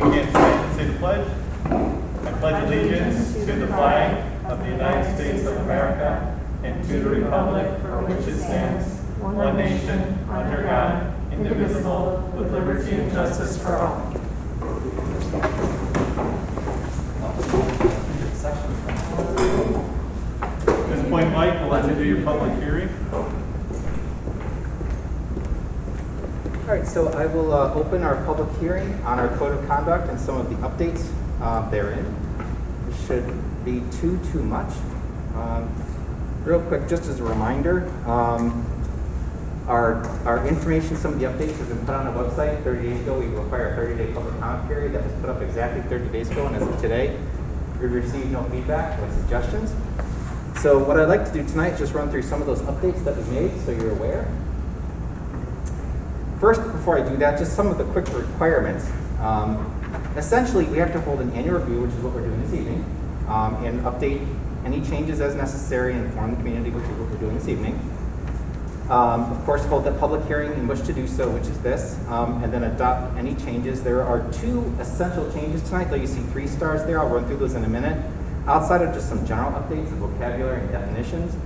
you can't stand and say the pledge. I pledge allegiance to the flag of the United States of America and to the republic for which it stands, one nation, under God, indivisible, with liberty and justice for all. At this point, Mike, we'll let you do your public hearing. All right, so I will open our public hearing on our code of conduct and some of the updates therein. It shouldn't be too much. Real quick, just as a reminder, our information, some of the updates have been put on the website 30 days ago. We require a 30-day public comment period that was put up exactly 30 days ago, and as of today, we've received no feedback or suggestions. So what I'd like to do tonight is just run through some of those updates that we made so you're aware. First, before I do that, just some of the quick requirements. Essentially, we have to hold an annual review, which is what we're doing this evening, and update any changes as necessary and inform the community, which is what we're doing this evening. Of course, hold the public hearing in which to do so, which is this, and then adopt any changes. There are 2 essential changes tonight, though you see 3 stars there. I'll run through those in a minute. Outside of just some general updates of vocabulary and definitions,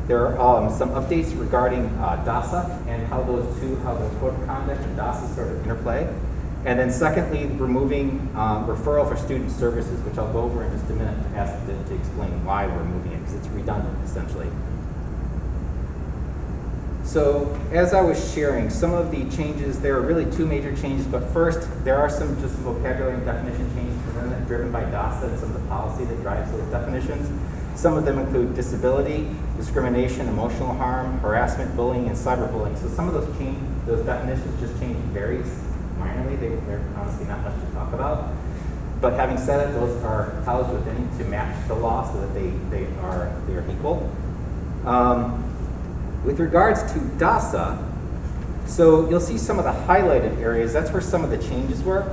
there are some updates regarding DASA and how the code of conduct and DASA sort of interplay. And then secondly, removing referral for student services, which I'll go over in just a minute to ask to explain why we're removing it, because it's redundant essentially. So as I was sharing, some of the changes, there are really 2 major changes, but first, there are some just vocabulary and definition changes driven by DASA and some of the policy that drives those definitions. Some of them include disability, discrimination, emotional harm, harassment, bullying, and cyberbullying. So some of those definitions just change varies minorly. They're honestly not much to talk about. But having said it, those are housed within to match the law so that they are equal. With regards to DASA, so you'll see some of the highlighted areas. That's where some of the changes were.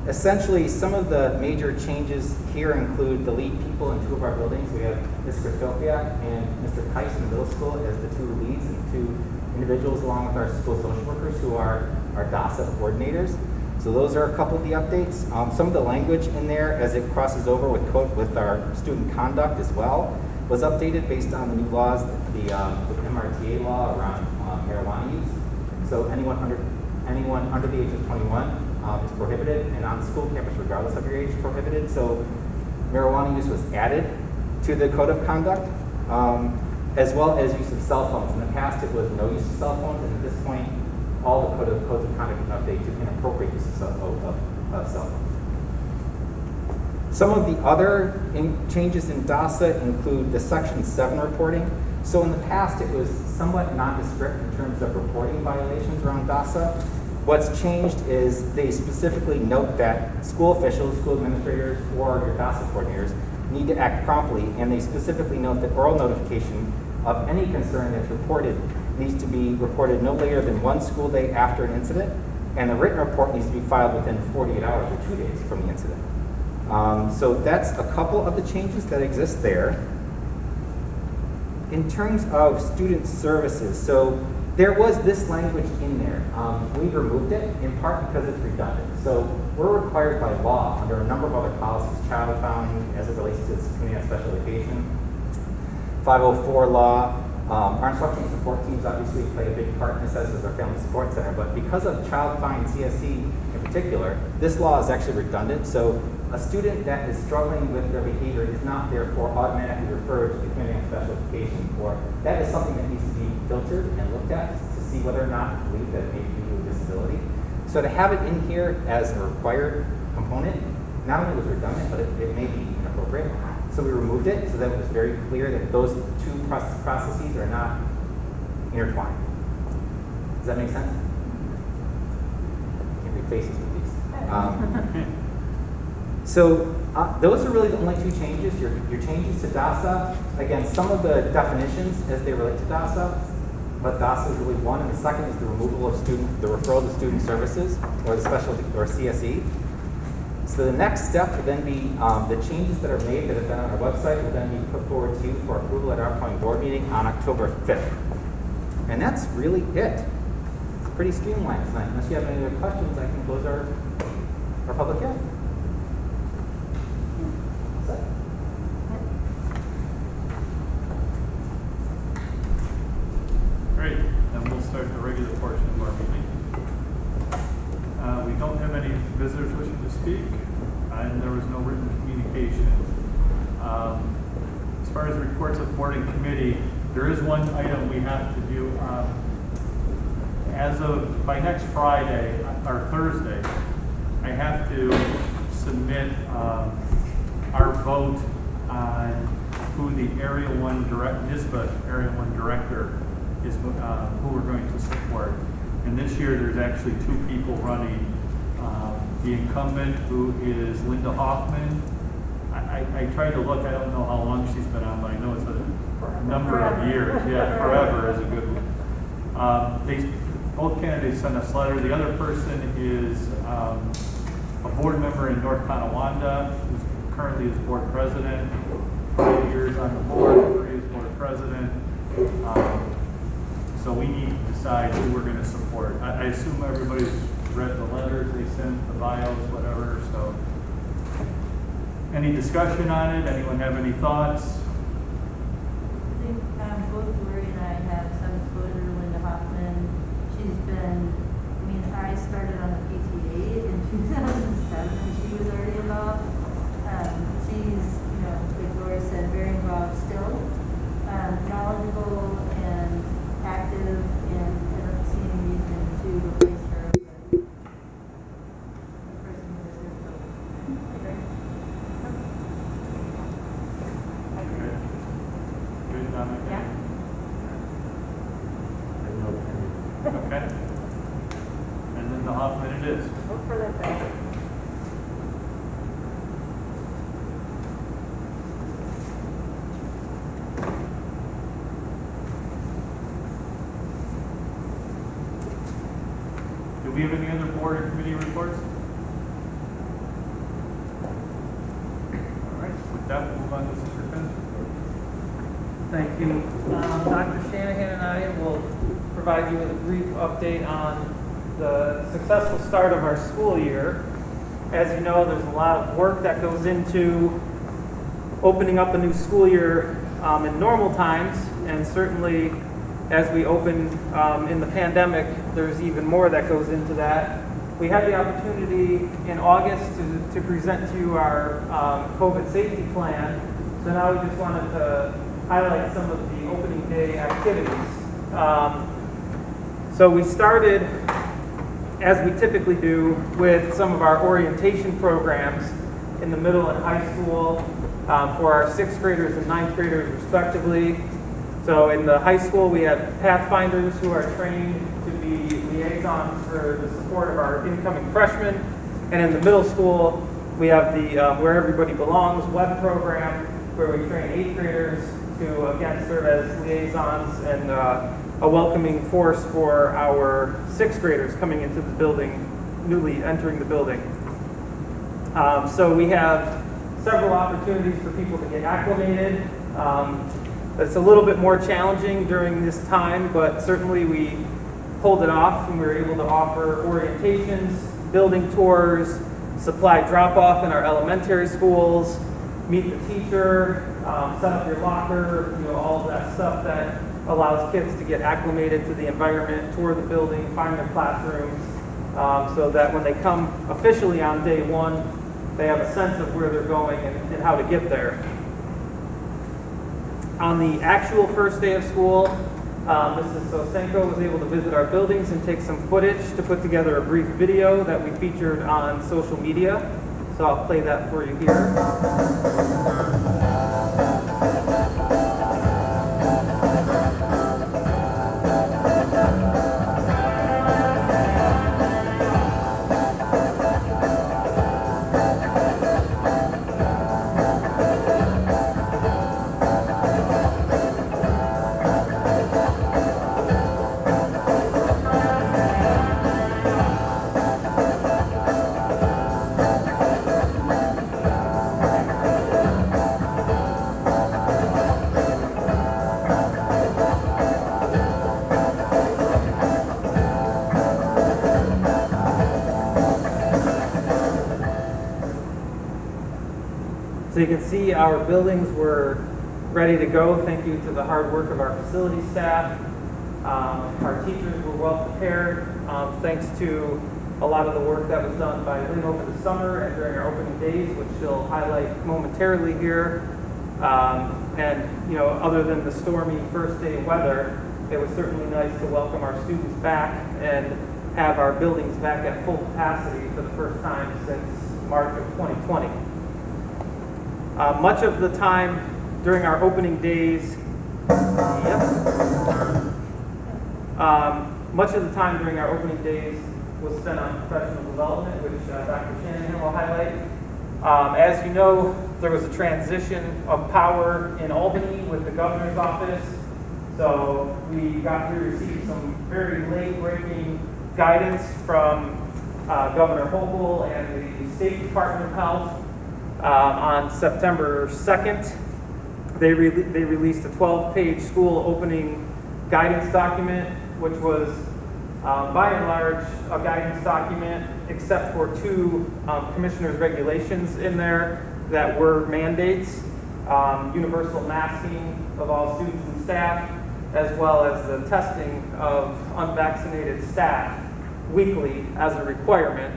Essentially, some of the major changes here include the lead people in 2 of our buildings. We have Ms. Christofiak and Mr. Keiss in the middle school as the 2 leads and 2 individuals along with our school social workers who are our DASA coordinators. So those are a couple of the updates. Some of the language in there as it crosses over with our student conduct as well was updated based on the new laws, the MRTA law around marijuana use. So anyone under the age of 21 is prohibited, and on the school campus, regardless of your age, is prohibited. So marijuana use was added to the code of conduct, as well as use of cell phones. In the past, it was no use of cell phones, and at this point, all the codes of conduct update to inappropriate use of cell phones. Some of the other changes in DASA include the Section 7 reporting. So in the past, it was somewhat nondescript in terms of reporting violations around DASA. What's changed is they specifically note that school officials, school administrators, or your DASA coordinators need to act promptly, and they specifically note that oral notification of any concern that's reported needs to be reported no later than 1 school day after an incident, and the written report needs to be filed within 48 hours or 2 days from the incident. So that's a couple of the changes that exist there. In terms of student services, so there was this language in there. We removed it in part because it's redundant. So we're required by law under a number of other policies, child found as it relates to community on special education, 504 law. Our instructional support teams obviously play a big part in this, as does our family support center, but because of child find CSE in particular, this law is actually redundant. So a student that is struggling with their behavior is not therefore automatically referred to the community on special education, or that is something that needs to be filtered and looked at to see whether or not to believe that it may be due to a disability. So to have it in here as a required component, not only was redundant, but it may be inappropriate. So we removed it so that it was very clear that those 2 processes are not intertwined. Does that make sense? Can't read faces with these. So those are really the only 2 changes. Your changes to DASA, again, some of the definitions as they relate to DASA, but DASA is really one, and the second is the removal of the referral to student services, or the specialty, or CSE. So the next step would then be the changes that are made that have been on our website will then be put forward to you for approval at our upcoming board meeting on October 5th. And that's really it. It's pretty streamlined tonight. Unless you have any other questions, I can close our public hearing. wishing to speak, and there was no written communication. As far as reports of board and committee, there is one item we have to do. By next Friday or Thursday, I have to submit our vote on who the NISBA Area 1 Director is, who we're going to support. And this year, there's actually two people running. The incumbent, who is Linda Hoffman. I tried to look, I don't know how long she's been on, but I know it's a number of years. Yeah, forever is a good one. Both candidates sent us letters. The other person is a board member in North Tonawanda, who currently is board president. 5 years on the board, 3 as board president. So we need to decide who we're going to support. I assume everybody's read the letters they sent, the bios, whatever. So, any discussion on it? Anyone have any thoughts? I think both Lori and I have some exposure to Linda Hoffman. She's been, I started on the PTA in 2007 and she was already involved. She's, like Lori said, very involved still, knowledgeable and active, and I don't see any reason to replace her. But the person who is here, so I agree. Good, Dominic? Yeah. Okay. And then the Hoffman it is. Vote for that guy. Do we have any other board or committee reports? All right, with that, we'll move on to Mr. Finn. Thank you. Dr. Shanahan and I will provide you with a brief update on the successful start of our school year. As you know, there's a lot of work that goes into opening up a new school year in normal times, and certainly as we open in the pandemic, there's even more that goes into that. We had the opportunity in August to present to you our COVID safety plan, so now we just wanted to highlight some of the opening day activities. So we started, as we typically do, with some of our orientation programs in the middle and high school for our 6th graders and 9th graders respectively. So in the high school, we have Pathfinders who are trained to be liaisons for the support of our incoming freshmen. And in the middle school, we have the Where Everybody Belongs web program, where we train 8th graders to again serve as liaisons and a welcoming force for our 6th graders coming into the building, newly entering the building. So we have several opportunities for people to get acclimated. It's a little bit more challenging during this time, but certainly we pulled it off and we were able to offer orientations, building tours, supply drop-off in our elementary schools, meet the teacher, set up your locker, all of that stuff that allows kids to get acclimated to the environment, tour the building, find their classrooms, so that when they come officially on day one, they have a sense of where they're going and how to get there. On the actual first day of school, Mrs. Sosenko was able to visit our buildings and take some footage to put together a brief video that we featured on social media. So I'll play that for you here. So you can see our buildings were ready to go. Thank you to the hard work of our facility staff. Our teachers were well prepared. Thanks to a lot of the work that was done by Lynn over the summer and during our opening days, which she'll highlight momentarily here. And, you know, other than the stormy first day weather, it was certainly nice to welcome our students back and have our buildings back at full capacity for the first time since March of 2020. Much of the time during our opening days, much of the time during our opening days was spent on professional development, which Dr. Shanahan will highlight. As you know, there was a transition of power in Albany with the governor's office. So we got to receive some very late-breaking guidance from Governor Hochul and the State Department of Health. On September 2nd, they released a 12-page school opening guidance document, which was by and large a guidance document, except for two commissioner's regulations in there that were mandates, universal masking of all students and staff, as well as the testing of unvaccinated staff weekly as a requirement.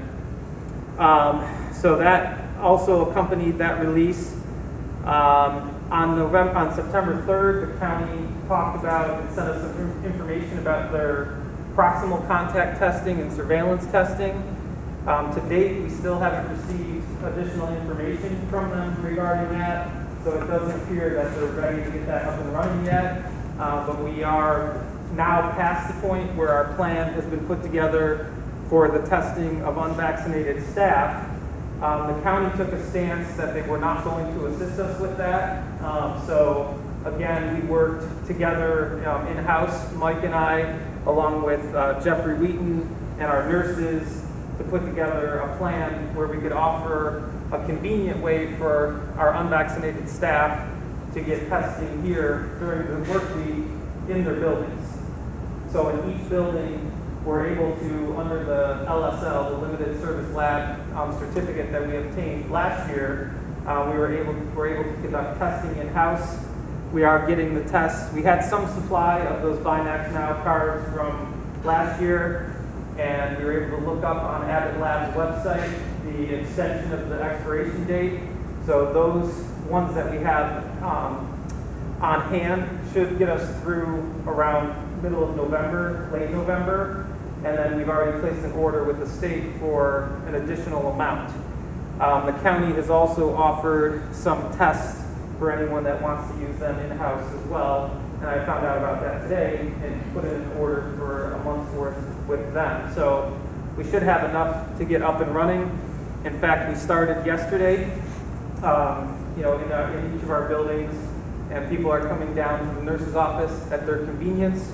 So that also accompanied that release. On September 3rd, the county talked about and sent us some information about their proximal contact testing and surveillance testing. To date, we still haven't received additional information from them regarding that, so it doesn't appear that they're ready to get that up and running yet. But we are now past the point where our plan has been put together for the testing of unvaccinated staff. The county took a stance that they were not going to assist us with that. So again, we worked together in-house, Mike and I, along with Jeffrey Wheaton and our nurses, to put together a plan where we could offer a convenient way for our unvaccinated staff to get testing here during the work week in their buildings. So in each building, we're able to, under the LSL, the Limited Service Lab certificate that we obtained last year, we're able to conduct testing in-house. We are getting the tests. We had some supply of those Binax Now cards from last year, and we were able to look up on Abbott Lab's website the extension of the expiration date. So those ones that we have on hand should get us through around middle of November, late November, and then we've already placed an order with the state for an additional amount. The county has also offered some tests for anyone that wants to use them in-house as well, and I found out about that today and put in an order for a month's worth with them. So we should have enough to get up and running. In fact, we started yesterday, in each of our buildings, and people are coming down to the nurse's office at their convenience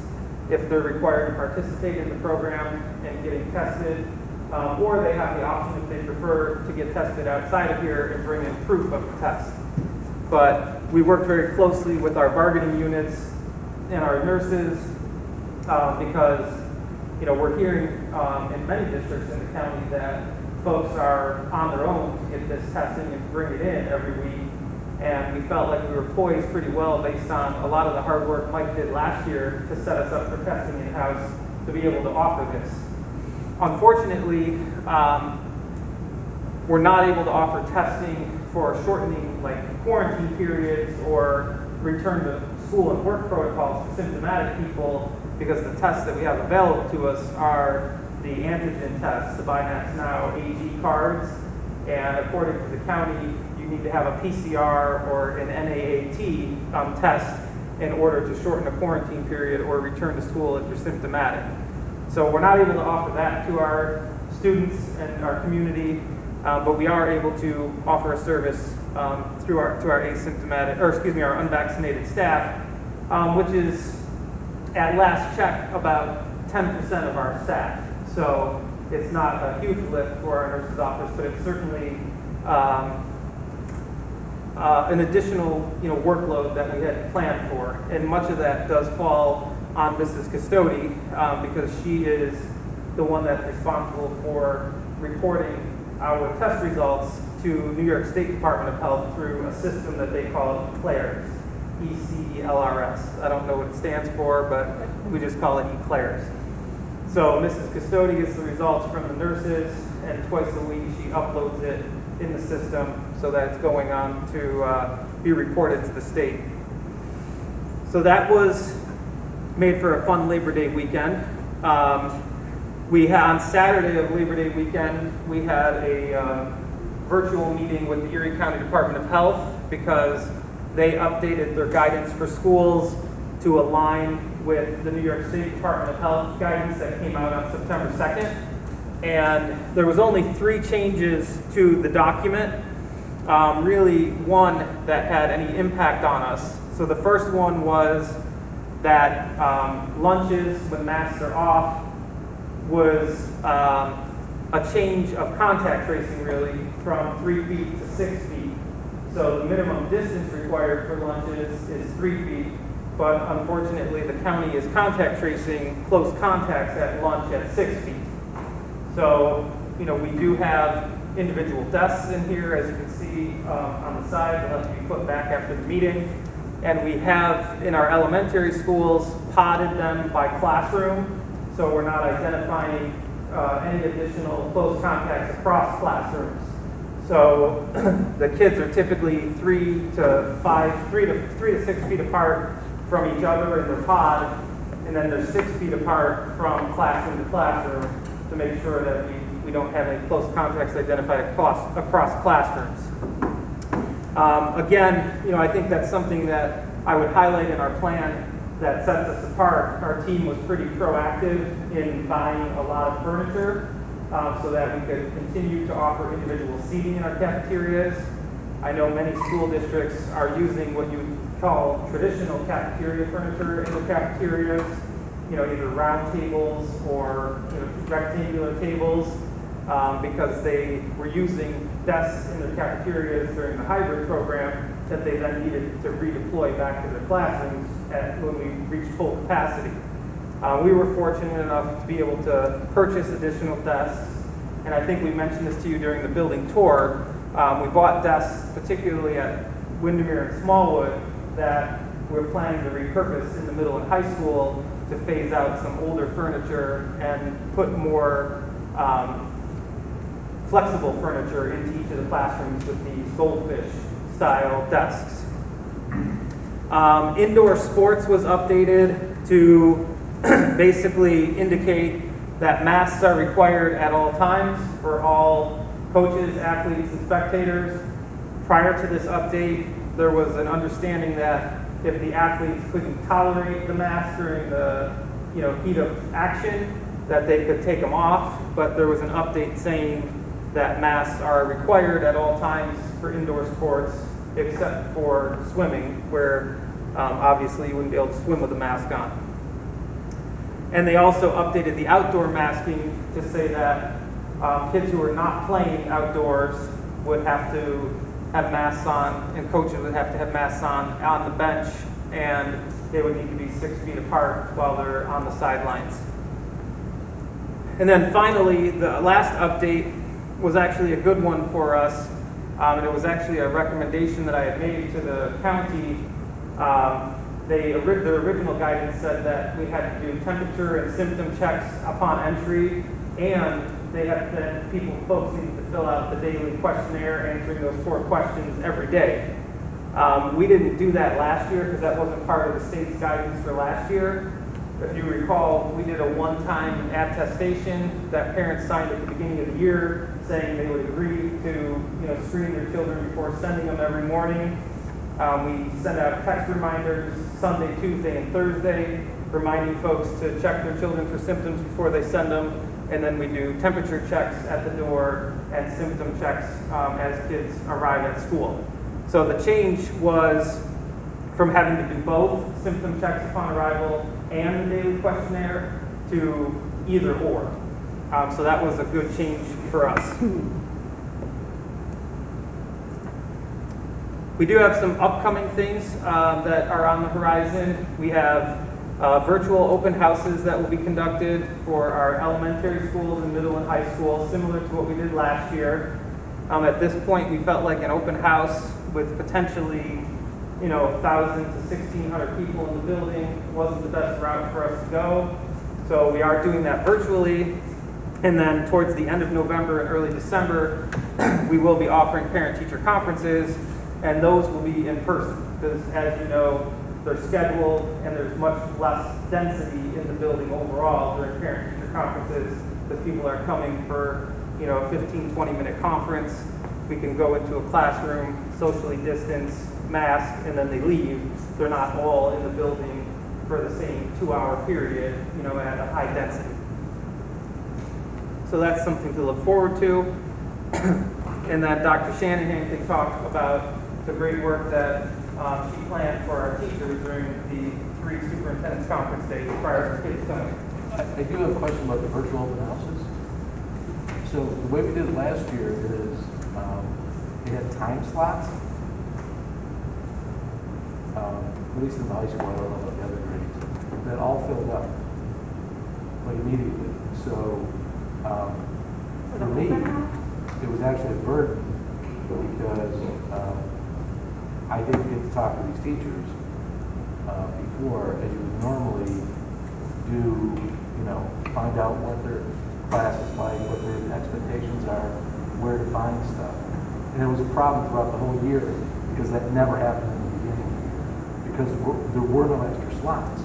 if they're required to participate in the program and getting tested, or they have the option, if they prefer, to get tested outside of here and bring in proof of the test. But we work very closely with our bargaining units and our nurses because we're hearing in many districts in the county that folks are on their own to get this testing and bring it in every week. And we felt like we were poised pretty well based on a lot of the hard work Mike did last year to set us up for testing in-house to be able to offer this. Unfortunately, we're not able to offer testing for shortening quarantine periods or return to school and work protocols for symptomatic people because the tests that we have available to us are the antigen tests, the Binax Now AG cards, and according to the county, you need to have a PCR or an NAAT test in order to shorten a quarantine period or return to school if you're symptomatic. So we're not able to offer that to our students and our community, but we are able to offer a service to our unvaccinated staff, which is at last check about 10% of our staff. So it's not a huge lift for our nurse's office, but it's certainly an additional workload that we had planned for, and much of that does fall on Mrs. Custodi because she is the one that's responsible for reporting our test results to New York State Department of Health through a system that they call ECLAIRS, ECLRS. I don't know what it stands for, but we just call it ECLAIRS. So Mrs. Custodi gets the results from the nurses, and twice a week she uploads it in the system so that it's going on to be reported to the state. So that was made for a fun Labor Day weekend. On Saturday of Labor Day weekend, we had a virtual meeting with the Erie County Department of Health because they updated their guidance for schools to align with the New York State Department of Health guidance that came out on September 2nd. And there was only 3 changes to the document, really one that had any impact on us. So the first one was that lunches when masks are off was a change of contact tracing really from 3 feet to 6 feet. So the minimum distance required for lunches is 3 feet, but unfortunately the county is contact tracing close contacts at lunch at 6 feet. So, we do have individual desks in here, as you can see on the side. They'll have to be put back after the meeting. And we have, in our elementary schools, potted them by classroom, so we're not identifying any additional close contacts across classrooms. So the kids are typically 3 to 6 feet apart from each other in their pod, and then they're 6 feet apart from classroom to classroom to make sure that we don't have any close contacts identified across classrooms. Again, I think that's something that I would highlight in our plan that sets us apart. Our team was pretty proactive in buying a lot of furniture so that we could continue to offer individual seating in our cafeterias. I know many school districts are using what you would call traditional cafeteria furniture in the cafeterias, either round tables or rectangular tables, because they were using desks in their cafeterias during the hybrid program that they then needed to redeploy back to their classrooms when we reached full capacity. We were fortunate enough to be able to purchase additional desks, and I think we mentioned this to you during the building tour. We bought desks, particularly at Windermere and Smallwood, that we're planning to repurpose in the middle and high school to phase out some older furniture and put more flexible furniture into each of the classrooms with these goldfish style desks. Indoor sports was updated to basically indicate that masks are required at all times for all coaches, athletes, and spectators. Prior to this update, there was an understanding that if the athletes couldn't tolerate the mask during the heat of action, that they could take them off, but there was an update saying that masks are required at all times for indoor sports except for swimming, where obviously you wouldn't be able to swim with a mask on. And they also updated the outdoor masking to say that kids who are not playing outdoors would have to have masks on, and coaches would have to have masks on the bench, and they would need to be 6 feet apart while they're on the sidelines. And then finally, the last update was actually a good one for us, and it was actually a recommendation that I had made to the county. The original guidance said that we had to do temperature and symptom checks upon entry, and folks needed to fill out the daily questionnaire, answering those 4 questions every day. We didn't do that last year because that wasn't part of the state's guidance for last year. If you recall, we did a one-time attestation that parents signed at the beginning of the year saying they would agree to screen their children before sending them every morning. We send out text reminders Sunday, Tuesday, and Thursday, reminding folks to check their children for symptoms before they send them. And then we do temperature checks at the door and symptom checks as kids arrive at school. So the change was from having to do both symptom checks upon arrival and the daily questionnaire to either or. So that was a good change for us. We do have some upcoming things that are on the horizon. We have virtual open houses that will be conducted for our elementary schools and middle and high schools, similar to what we did last year. At this point, we felt like an open house with potentially 1,000 to 1,600 people in the building wasn't the best route for us to go. So we are doing that virtually. And then towards the end of November and early December, we will be offering parent-teacher conferences, and those will be in person. Because as you know, they're scheduled and there's much less density in the building overall during parent-teacher conferences, because people are coming for, you know, a 15, 20-minute conference. We can go into a classroom, socially distance, mask, and then they leave. They're not all in the building for the same 2-hour period, you know, at a high density. So that's something to look forward to. And then Dr. Shanahan can talk about the great work that she planned for our teachers during the 3 superintendent's conference days prior to kids coming. I do have a question about the virtual open houses. So the way we did it last year is we had time slots, at least in the high school, I don't know about the other grades, that all filled up like immediately. So for me, it was actually a burden because I didn't get to talk to these teachers before, as you would normally do, you know, find out what their class is like, what their expectations are, where to find stuff. And it was a problem throughout the whole year because that never happened in the beginning of the year because there were no extra slots.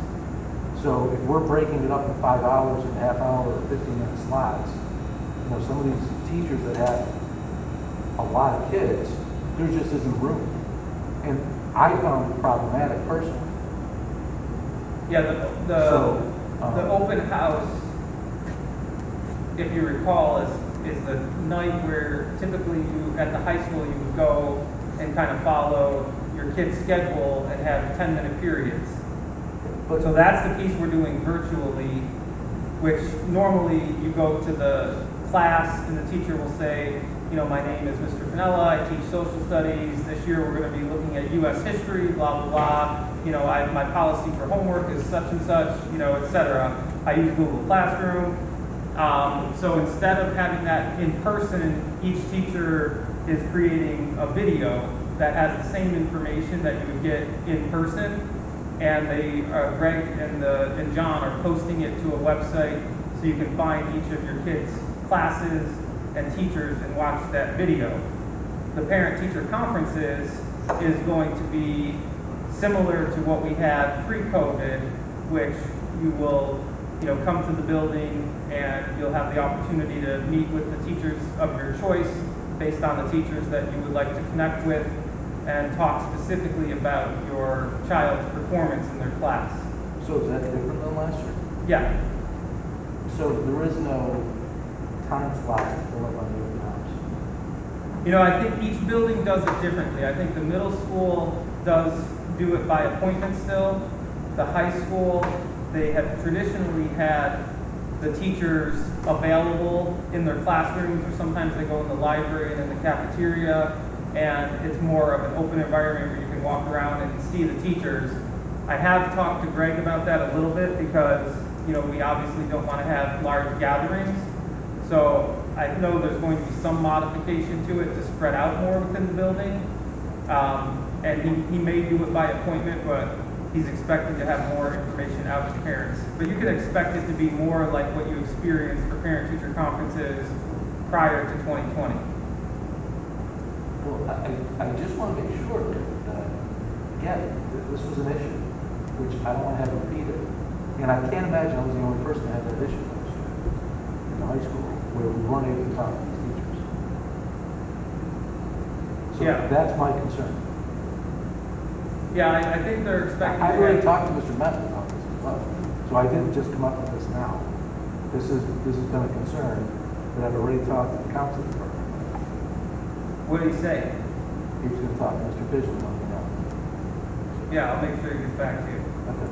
So if we're breaking it up in 5 hours and half hour or 15-minute slots, you know, some of these teachers that have a lot of kids, there just isn't room. And I found it problematic personally. Yeah, the open house, if you recall, is the night where typically you, at the high school, you would go and kind of follow your kid's schedule and have 10-minute periods. So that's the piece we're doing virtually, which normally you go to the class and the teacher will say, you know, my name is Mr. Pinella, I teach social studies, this year we're going to be looking at U.S. history, blah, blah, blah, you know, my policy for homework is such and such, you know, etc. I use Google Classroom. So instead of having that in person, each teacher is creating a video that has the same information that you would get in person, and they, Greg and John are posting it to a website so you can find each of your kids' classes and teachers and watch that video. The parent-teacher conferences is going to be similar to what we had pre-COVID, which you will, you know, come to the building and you'll have the opportunity to meet with the teachers of your choice based on the teachers that you would like to connect with and talk specifically about your child's performance in their class. So is that different than last year? Yeah. So there is no time slots to fill up on the open house? You know, I think each building does it differently. I think the middle school does do it by appointment still. The high school, they have traditionally had the teachers available in their classrooms, or sometimes they go in the library and in the cafeteria, and it's more of an open environment where you can walk around and see the teachers. I have talked to Greg about that a little bit because, you know, we obviously don't want to have large gatherings. So I know there's going to be some modification to it to spread out more within the building. And he may do it by appointment, but he's expecting to have more information out to parents. But you can expect it to be more like what you experienced for parent-teacher conferences prior to 2020. Well, I just want to make sure that, again, this was an issue, which I don't want to have repeated. And I can't imagine I was the only person that had that issue last year in the high school, where we weren't able to talk to these teachers. So Yeah. that's my concern. Yeah, I think they're expecting I've to already have- talked to Mr. Metz about this as well. So I didn't just come up with this now. This has been a concern that I've already talked to the council department. What did he say? He was going to talk to Mr. Fish and let me know. Yeah, I'll make sure he gets back to you. Okay.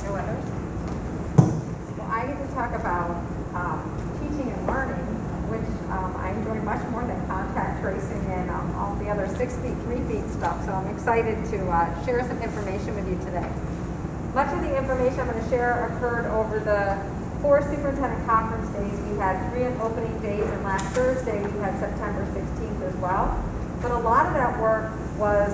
No others? Well, I get to talk about teaching and learning, which I enjoy much more than contact tracing and all the other 6 feet, 3 feet stuff. So I'm excited to share some information with you today. Much of the information I'm going to share occurred over the 4 superintendent conference days. We had 3 opening days, and last Thursday we had September 16th as well. But a lot of that work was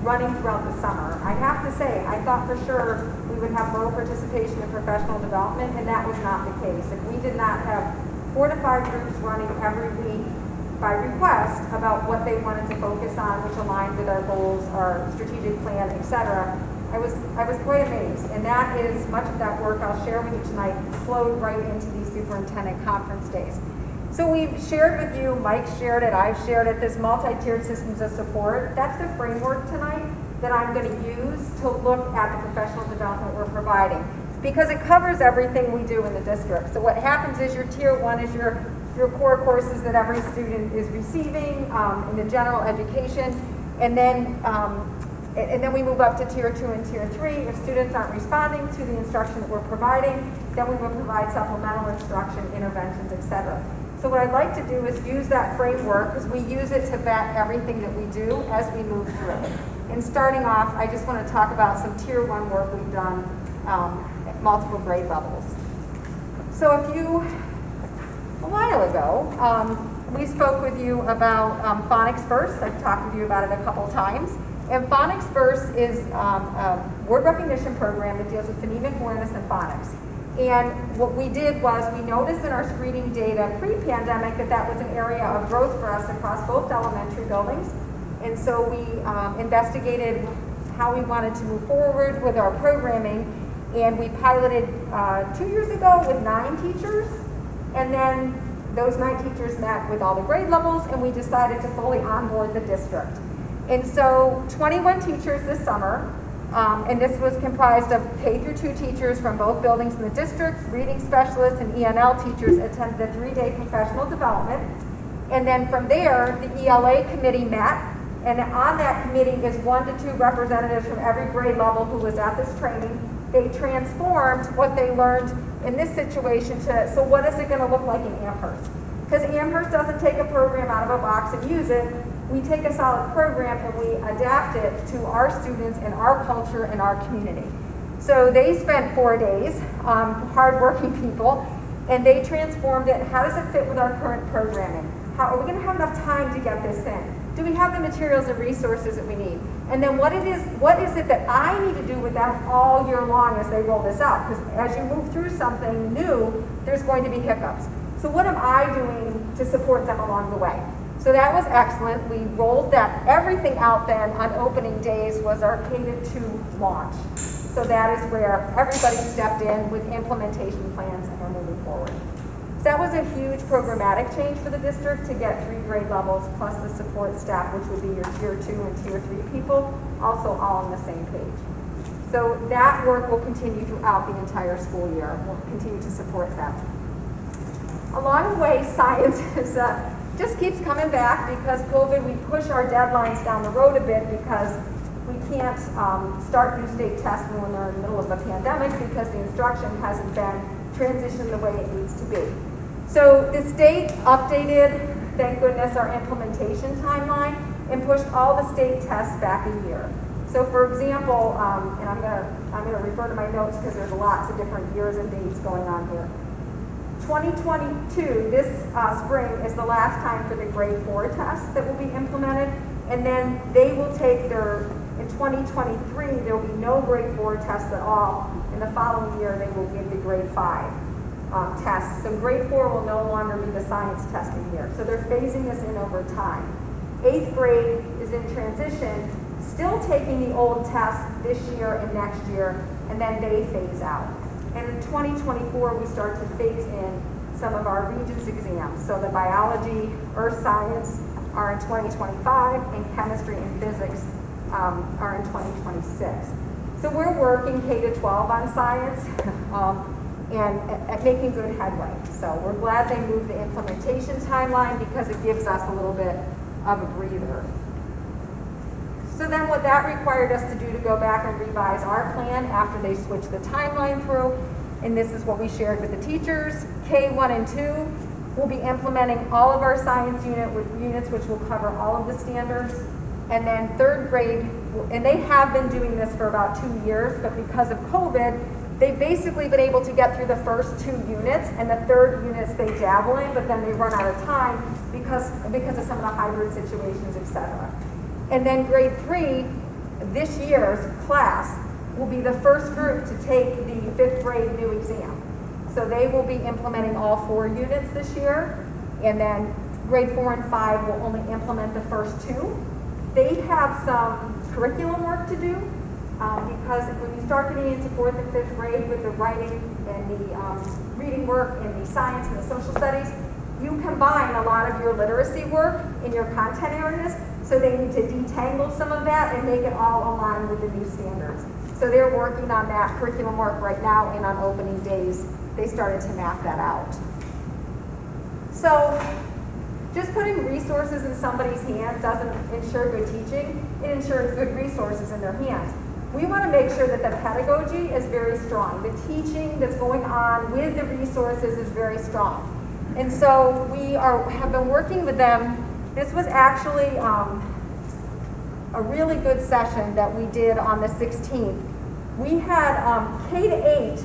running throughout the summer. I have to say, I thought for sure we would have low participation in professional development, and that was not the case. If we did not have 4 to 5 groups running every week by request about what they wanted to focus on, which aligned with our goals, our strategic plan, etc., I was quite amazed. And that is much of that work I'll share with you tonight flowed right into these superintendent conference days. So we've shared with you, Mike shared it, I've shared it, this multi-tiered systems of support. That's the framework tonight that I'm going to use to look at the professional development we're providing, because it covers everything we do in the district. So what happens is your tier 1 is your core courses that every student is receiving in the general education, and then we move up to tier 2 and tier 3. If students aren't responding to the instruction that we're providing, then we will provide supplemental instruction, interventions, etc. So what I'd like to do is use that framework, because we use it to vet everything that we do as we move through. And starting off, I just want to talk about some tier 1 work we've done at multiple grade levels. So a while ago, we spoke with you about Phonics First. I've talked with you about it a couple times. And Phonics First is a word recognition program that deals with phonemic awareness and phonics. And what we did was we noticed in our screening data pre-pandemic that was an area of growth for us across both elementary buildings. And so we investigated how we wanted to move forward with our programming. And we piloted 2 years ago with 9 teachers. And then those 9 teachers met with all the grade levels, and we decided to fully onboard the district. And so 21 teachers this summer, and this was comprised of K through 2 teachers from both buildings in the district, reading specialists and ENL teachers attended the 3-day professional development. And then from there, the ELA committee met, and on that committee is 1 to 2 representatives from every grade level who was at this training. They transformed what they learned in this situation to, so what is it going to look like in Amherst? Because Amherst doesn't take a program out of a box and use it. We take a solid program and we adapt it to our students and our culture and our community. So they spent 4 days, hardworking people, and they transformed it. How does it fit with our current programming? How are we going to have enough time to get this in? Do we have the materials and resources that we need? And then what is it that I need to do with them all year long as they roll this out? Because as you move through something new, there's going to be hiccups. So what am I doing to support them along the way? So that was excellent. We rolled everything out then on opening days was our K-2 launch. So that is where everybody stepped in with implementation plans and we're moving forward. So that was a huge programmatic change for the district to get 3 grade levels plus the support staff, which would be your tier 2 and tier 3 people, also all on the same page. So that work will continue throughout the entire school year. We'll continue to support them. Along the way, science is just keeps coming back because COVID, we push our deadlines down the road a bit because we can't start new state tests when we're in the middle of a pandemic because the instruction hasn't been transitioned the way it needs to be. So the state updated, thank goodness, our implementation timeline and pushed all the state tests back a year. So for example, and I'm gonna refer to my notes because there's lots of different years and dates going on here. 2022, this spring, is the last time for the grade 4 tests that will be implemented, and then they will take in 2023, there will be no grade 4 tests at all. In the following year, they will give the grade 5 tests. So grade 4 will no longer be the science testing year. So they're phasing this in over time. 8th grade is in transition, still taking the old tests this year and next year, and then they phase out. And in 2024, we start to phase in some of our Regents exams. So the biology, earth science are in 2025, and chemistry and physics are in 2026. So we're working K-12 on science and at making good headway. So we're glad they moved the implementation timeline because it gives us a little bit of a breather. So then what that required us to do to go back and revise our plan after they switched the timeline through, and this is what we shared with the teachers, K1 and 2 will be implementing all of our science units, which will cover all of the standards. And then 3rd grade, and they have been doing this for about 2 years, but because of COVID, they've basically been able to get through the first 2 units, and the 3rd units they dabble in, but then they run out of time because of some of the hybrid situations, etc. And then grade 3, this year's class, will be the first group to take the 5th grade new exam. So they will be implementing all 4 units this year, and then grade 4 and 5 will only implement the first 2. They have some curriculum work to do, because when you start getting into 4th and 5th grade with the writing and the reading work and the science and the social studies, you combine a lot of your literacy work in your content areas, so they need to detangle some of that and make it all align with the new standards. So they're working on that curriculum work right now, and on opening days, they started to map that out. So just putting resources in somebody's hands doesn't ensure good teaching, it ensures good resources in their hands. We want to make sure that the pedagogy is very strong. The teaching that's going on with the resources is very strong. And so we have been working with them. This was actually a really good session that we did on the 16th. We had K to 8,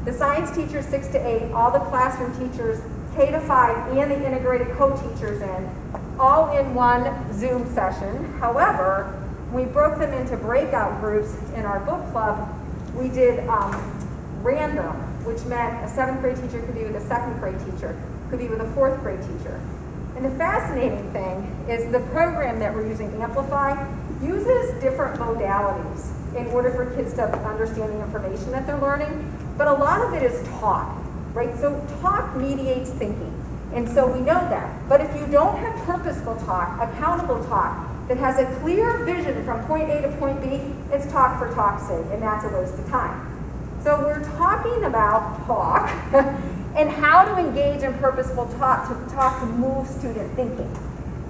the science teachers 6 to 8, all the classroom teachers K to 5, and the integrated co-teachers in, all in one Zoom session. However, we broke them into breakout groups in our book club. We did random, which meant a 7th grade teacher could be with a 2nd grade teacher, could be with a 4th grade teacher. And the fascinating thing is the program that we're using, Amplify, uses different modalities in order for kids to understand the information that they're learning, but a lot of it is talk, right? So talk mediates thinking, and so we know that. But if you don't have purposeful talk, accountable talk, that has a clear vision from point A to point B, it's talk for talk's sake, and that's a waste of time. So we're talking about talk and how to engage in purposeful talk to move student thinking.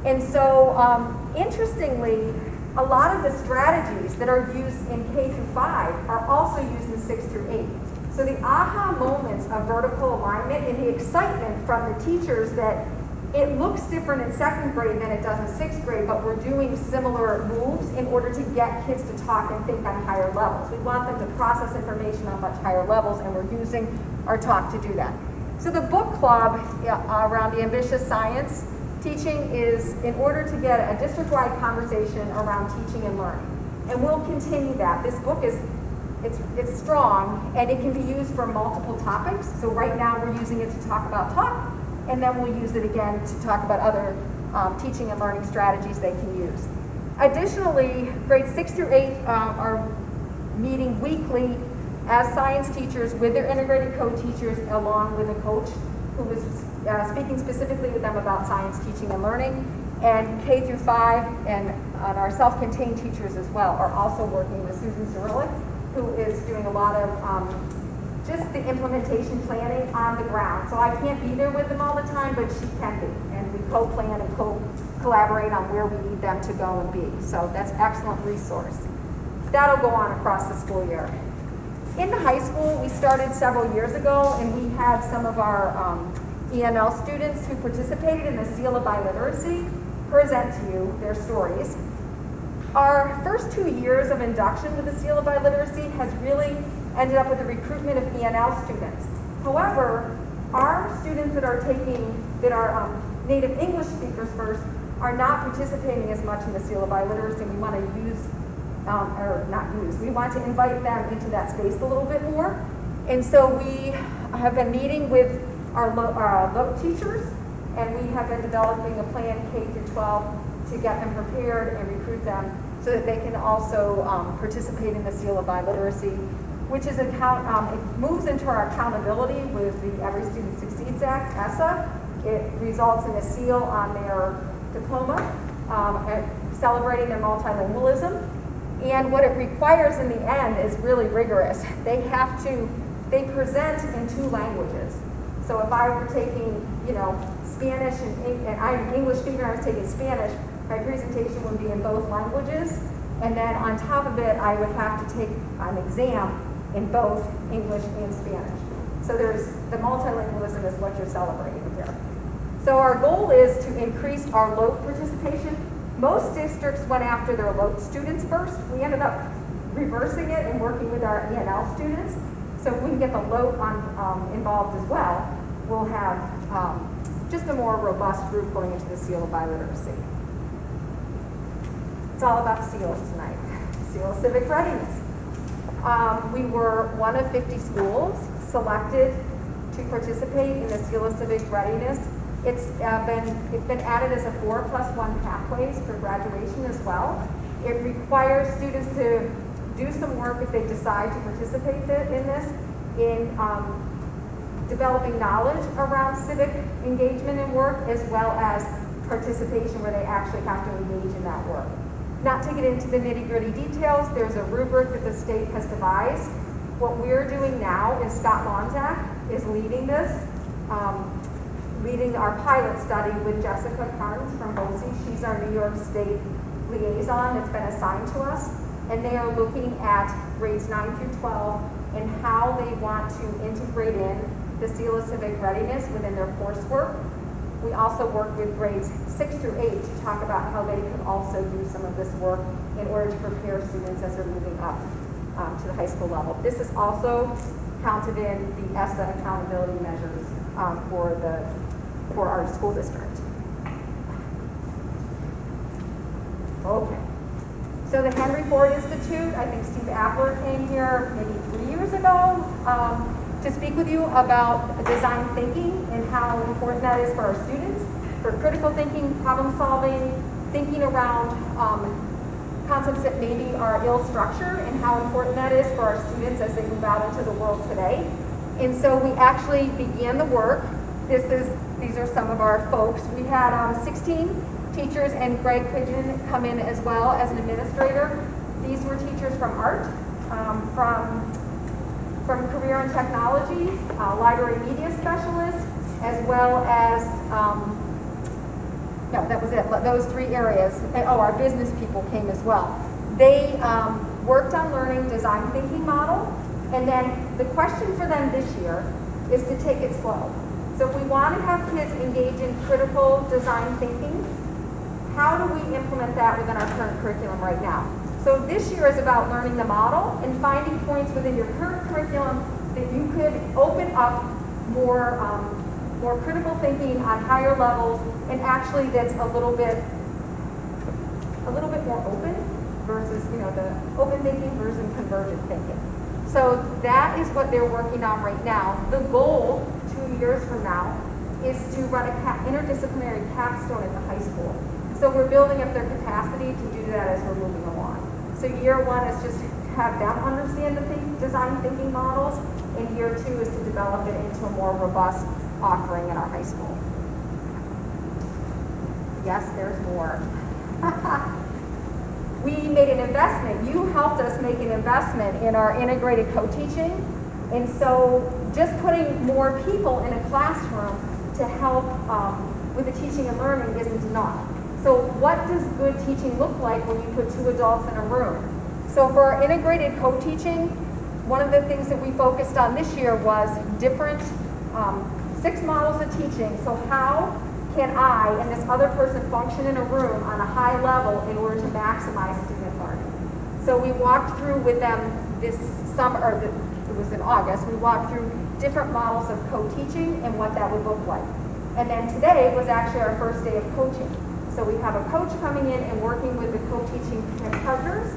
And so, interestingly, a lot of the strategies that are used in K through 5 are also used in 6 through 8. So the aha moments of vertical alignment and the excitement from the teachers that it looks different in 2nd grade than it does in 6th grade, but we're doing similar moves in order to get kids to talk and think on higher levels. We want them to process information on much higher levels, and we're using our talk to do that. So the book club around the ambitious science teaching is in order to get a district-wide conversation around teaching and learning. And we'll continue that. This book is it's strong, and it can be used for multiple topics. So right now we're using it to talk about talk, and then we'll use it again to talk about other teaching and learning strategies they can use. Additionally, grades 6 through 8 are meeting weekly as science teachers with their integrated co-teachers, along with a coach who was speaking specifically with them about science teaching and learning. And K through 5 and our self-contained teachers as well are also working with Susan Cyrillic, who is doing a lot of just the implementation planning on the ground. So I can't be there with them all the time, but she can be. And we co-plan and collaborate on where we need them to go and be. So that's an excellent resource. That'll go on across the school year. In the high school, we started several years ago, and we had some of our ENL students who participated in the Seal of Biliteracy present to you their stories. Our first 2 years of induction with the Seal of Biliteracy has really ended up with the recruitment of ENL students. However, our students that are native English speakers first are not participating as much in the Seal of Biliteracy. We want to we want to invite them into that space a little bit more. And so we have been meeting with our LOC teachers, and we have been developing a plan K through 12 to get them prepared and recruit them so that they can also participate in the Seal of Biliteracy, which is it moves into our accountability with the Every Student Succeeds Act, ESSA. It results in a seal on their diploma, celebrating their multilingualism. And what it requires in the end is really rigorous. They present in 2 languages. So if I were taking, Spanish and I'm an English speaker, I was taking Spanish, my presentation would be in both languages. And then on top of it, I would have to take an exam in both English and Spanish. So the multilingualism is what you're celebrating here. So our goal is to increase our LOC participation. Most districts went after their LOC students first. We ended up reversing it and working with our ENL students. So if we can get the LOC involved as well, we'll have just a more robust group going into the Seal of Biliteracy. It's all about SEALs tonight. SEAL Civic Readiness. We were one of 50 schools selected to participate in the SEAL Civic Readiness. It's been added as a 4+1 pathways for graduation as well. It requires students to do some work if they decide to participate in this, in developing knowledge around civic engagement and work, as well as participation where they actually have to engage in that work. Not to get into the nitty-gritty details, there's a rubric that the state has devised. What we're doing now is Scott Lonzak is leading this, leading our pilot study with Jessica Carnes from BOCES. She's our New York State liaison that's been assigned to us, and they are looking at grades 9 through 12 and how they want to integrate in the SEAL Civic Readiness within their coursework. We also work with grades 6 through 8 to talk about how they can also do some of this work in order to prepare students as they're moving up to the high school level. This is also counted in the ESSA accountability measures for our school district. Okay. So the Henry Ford Institute, I think Steve Appler came here maybe 3 years ago to speak with you about design thinking and how important that is for our students, for critical thinking, problem solving, thinking around concepts that maybe are ill-structured, and how important that is for our students as they move out into the world today. And so we actually began the work. These are some of our folks. We had 16 teachers and Greg Pigeon come in as well as an administrator. These were teachers from art, from career and technology, library media specialists, as well as, no, that was it, those 3 areas. And, our business people came as well. They worked on learning design thinking model, and then the question for them this year is to take it slow. So if we want to have kids engage in critical design thinking, how do we implement that within our current curriculum right now? So this year is about learning the model and finding points within your current curriculum that you could open up more critical thinking on higher levels, and actually that's a little bit more open versus the open thinking versus convergent thinking. So that is what they're working on right now. The goal 2 years from now is to run an interdisciplinary capstone at the high school. So we're building up their capacity to do that as we're moving along. So year 1 is just to have them understand the design thinking models, and year 2 is to develop it into a more robust offering in our high school. Yes, there's more. We made an investment. You helped us make an investment in our integrated co-teaching. And so just putting more people in a classroom to help with the teaching and learning isn't enough. So what does good teaching look like when you put 2 adults in a room? So for our integrated co-teaching, one of the things that we focused on this year was different 6 models of teaching. So how can I and this other person function in a room on a high level in order to maximize student learning? So we walked through with them this summer, or it was in August, we walked through different models of co-teaching and what that would look like. And then today was actually our first day of coaching. So we have a coach coming in and working with the co-teaching partners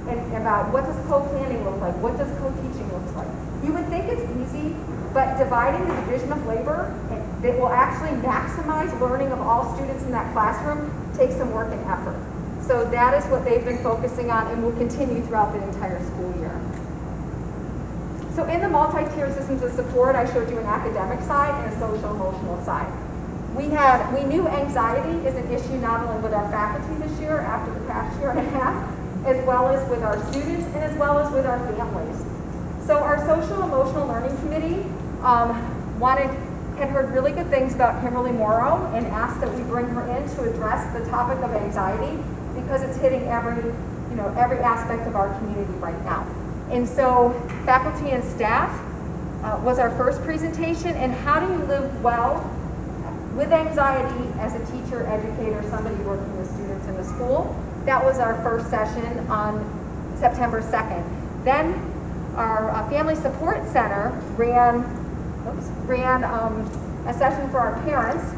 and about what does co-planning look like, what does co-teaching look like. You would think it's easy, but dividing the division of labor that will actually maximize learning of all students in that classroom takes some work and effort. So that is what they've been focusing on and will continue throughout the entire school year. So in the multi-tiered systems of support, I showed you an academic side and a social-emotional side. We knew anxiety is an issue not only with our faculty this year, after the past year and a half, as well as with our students and as well as with our families. So our social-emotional learning committee had heard really good things about Kimberly Morrow and asked that we bring her in to address the topic of anxiety because it's hitting every aspect of our community right now. And so faculty and staff was our first presentation, and how do you live well with anxiety as a teacher, educator, somebody working with students in the school. That was our first session on September 2nd. Then our Family Support Center ran a session for our parents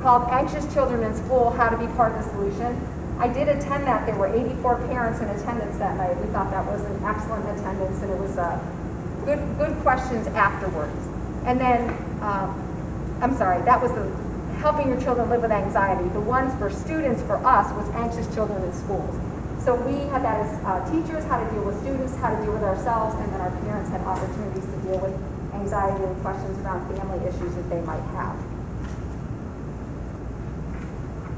called Anxious Children in School, How to Be Part of the Solution. I did attend that. There were 84 parents in attendance that night. We thought that was an excellent attendance, and it was good questions afterwards. And then, I'm sorry, that was the helping your children live with anxiety. The ones for students, for us, was anxious children in schools. So we had that as teachers, how to deal with students, how to deal with ourselves, and then our parents had opportunities to deal with anxiety and questions around family issues that they might have.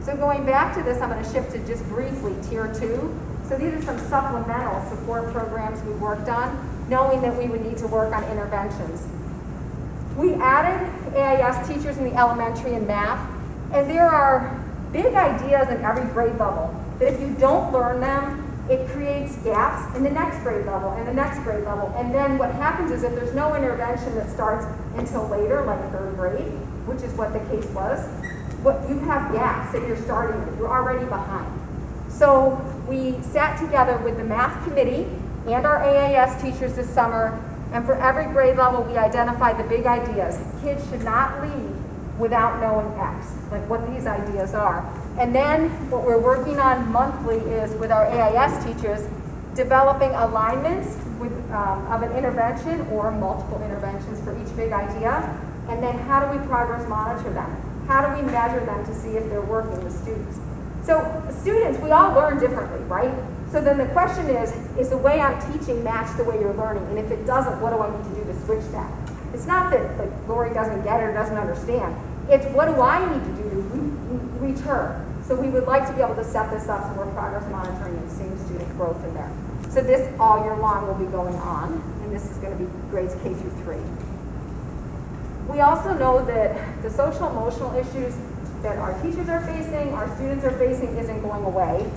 So going back to this, I'm going to shift to just briefly Tier 2. So these are some supplemental support programs we worked on, knowing that we would need to work on interventions. We added AIS teachers in the elementary and math, and there are big ideas in every grade level that if you don't learn them, it creates gaps in the next grade level and the next grade level. And then what happens is if there's no intervention that starts until later, like 3rd grade, which is what the case was, you have gaps that you're starting with. You're already behind. So we sat together with the math committee and our AIS teachers this summer, and for every grade level, we identified the big ideas. Kids should not leave without knowing X, like what these ideas are. And then what we're working on monthly is with our AIS teachers, developing alignments with, of an intervention or multiple interventions for each big idea. And then how do we progress monitor them? How do we measure them to see if they're working with students? So students, we all learn differently, right? So then the question is the way I'm teaching match the way you're learning? And if it doesn't, what do I need to do to switch that? It's not that like Lori doesn't get it or doesn't understand. It's what do I need to do to reach her? So we would like to be able to set this up so we're progress monitoring and seeing student growth in there. So this all year long will be going on, and this is going to be grades K through 3. We also know that the social emotional issues that our teachers are facing, our students are facing, isn't going away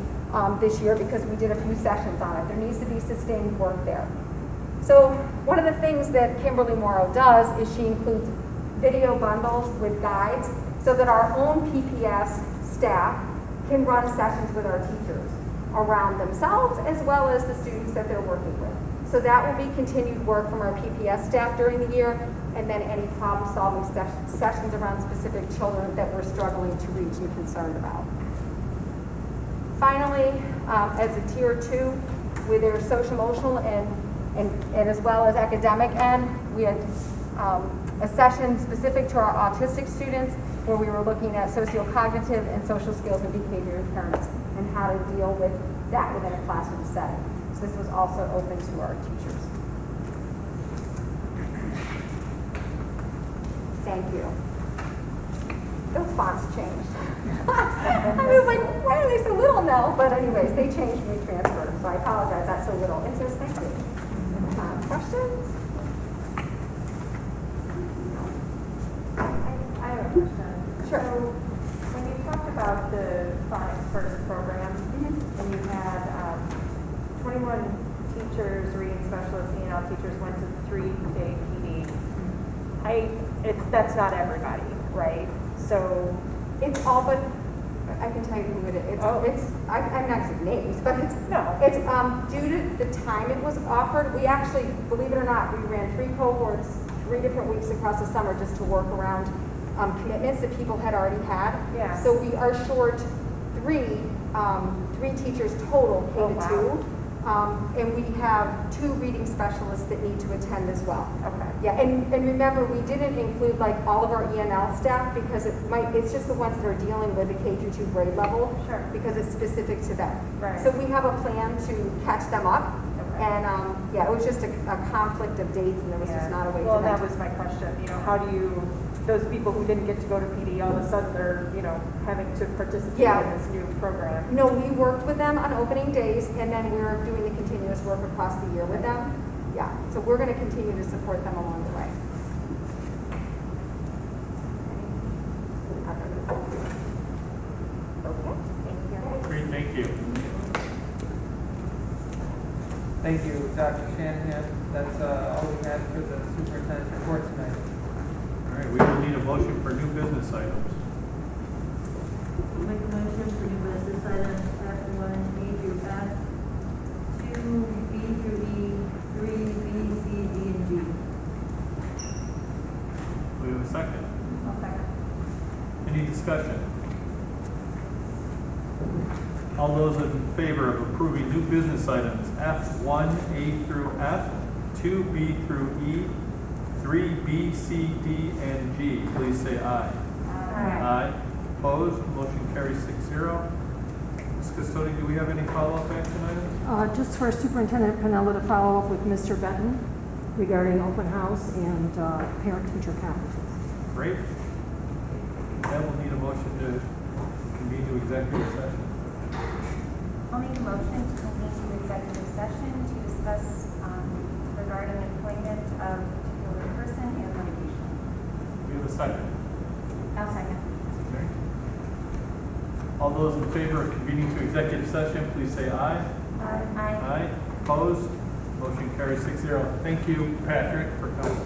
this year because we did a few sessions on it. There needs to be sustained work there. So one of the things that Kimberly Morrow does is she includes video bundles with guides so that our own PPS staff can run sessions with our teachers around themselves as well as the students that they're working with. So that will be continued work from our PPS staff during the year, and then any problem-solving sessions around specific children that we're struggling to reach and concerned about. Finally, as a Tier 2, with their social-emotional and as well as academic end, we had a session specific to our autistic students where we were looking at sociocognitive and social skills and behavior impairments and how to deal with that within a classroom setting. So this was also open to our teachers. Thank you. Those fonts changed. I was like, why are they so little now? But anyways, they changed when we transferred them, so I apologize, that's so little. It says thank you. Questions? I have a question. Sure. So when you talked about the Phonics First program, and you had 21 teachers, reading specialists, E&L teachers went to 3-day PD. That's not everybody, right? So It's all but, I can tell you who it is. I'm not saying names, but it's due to the time it was offered. We actually, believe it or not, we ran 3 cohorts, 3 different weeks across the summer just to work around commitments that people had already had. Yeah. So we are short 3 teachers total, K to 2. And we have 2 reading specialists that need to attend as well. okay. Yeah, and remember, we didn't include like all of our ENL staff because it's just the ones that are dealing with the K through 2 grade level. Sure. Because it's specific to them. Right. So we have a plan to catch them up. Okay. And yeah, it was just a conflict of dates and there was just not a way to. Well, that was my question. How do you, those people who didn't get to go to PD, all of a sudden they're, having to participate in this new program? No, we worked with them on opening days and then we're doing the continuous work across the year with them. Yeah, so we're going to continue to support them along the way. Okay, thank you. Great, thank you. Thank you, Dr. Shanahan. That's all we had for the superintendent's report tonight. All right, we will need a motion for new business items. Make a motion for new business items F1, A through F, 2, B through E, 3, B, C, D, and G. We have a second. I'll second. Any discussion? All those in favor of approving new business items F1A through F, 2B through E, 3B, C, D, and G, please say aye. Aye. Opposed? Motion carries 6-0. Ms. Custodian, do we have any follow-up action items? Just for Superintendent Pinella to follow up with Mr. Benton regarding open house and parent-teacher conferences. Great. Then we'll need a motion to convene to executive session. I'll make a motion to convene to executive session to discuss regarding employment of a particular person and litigation. Do we have a second? I'll second. Okay. All those in favor of convening to executive session, please say aye. Aye. Aye. Opposed? Motion carries 6-0. Thank you, Patrick, for coming.